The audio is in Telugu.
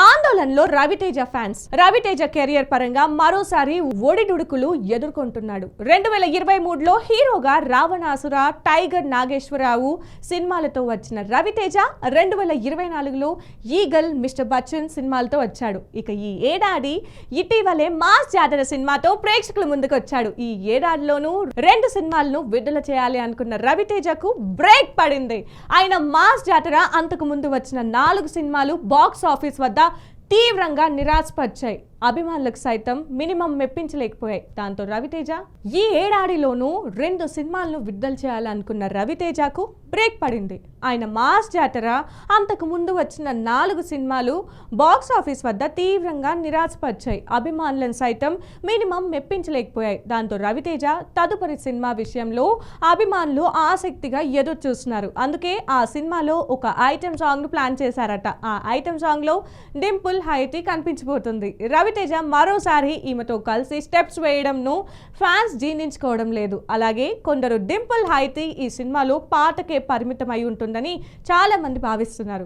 ఆందోళనలో రవితేజ ఫ్యాన్స్. రవితేజ కెరియర్ పరంగా మరోసారి ఒడిదుడుకులు ఎదుర్కొంటున్నాడు. 2023లో హీరోగా రావణాసుర, టైగర్ నాగేశ్వరరావు సినిమాలతో వచ్చిన రవితేజ 2024లో ఈగల్, మిస్టర్ బచ్చన్ సినిమాలతో వచ్చాడు. ఇక ఈ ఏడాది ఇటీవలే మాస్ జాతర సినిమాతో ప్రేక్షకుల ముందుకు వచ్చాడు. ఈ ఏడాదిలోనూ 2 సినిమాలను విడుదల చేయాలి అనుకున్న రవితేజకు బ్రేక్ పడింది. ఆయన మాస్ జాతర అంతకు ముందు వచ్చిన 4 సినిమాలు బాక్స్ ఆఫీస్ వద్ద తీవ్రంగా నిరాశపరిచాయి. అభిమానులకు సైతం మినిమం మెప్పించలేకపోయాయి. దాంతో రవితేజ ఈ ఏడాదిలోనూ 2 సినిమాలను విడుదల చేయాలనుకున్న రవితేజకు బ్రేక్ పడింది. ఆయన మాస్ జాతర అంతకు ముందు వచ్చిన 4 సినిమాలు బాక్స్ ఆఫీస్ వద్ద తీవ్రంగా నిరాశపరిచాయి. అభిమానులను సైతం మినిమం మెప్పించలేకపోయాయి. దాంతో రవితేజ తదుపరి సినిమా విషయంలో అభిమానులు ఆసక్తిగా ఎదురు చూస్తున్నారు. అందుకే ఆ సినిమాలో ఒక ఐటెం సాంగ్ ను ప్లాన్ చేశారట. ఆ ఐటెం సాంగ్ లో డింపుల్ హైటీ కనిపించబోతుంది. రవితేజ మరోసారి ఈమెతో కలిసి స్టెప్స్ వేయడంను ఫ్యాన్స్ జీర్ణించుకోవడం లేదు. అలాగే కొందరు డింపుల్ హైటీ ఈ సినిమాలో పాటకే పరిమితం అయి ఉంటుందని చాలా మంది భావిస్తున్నారు.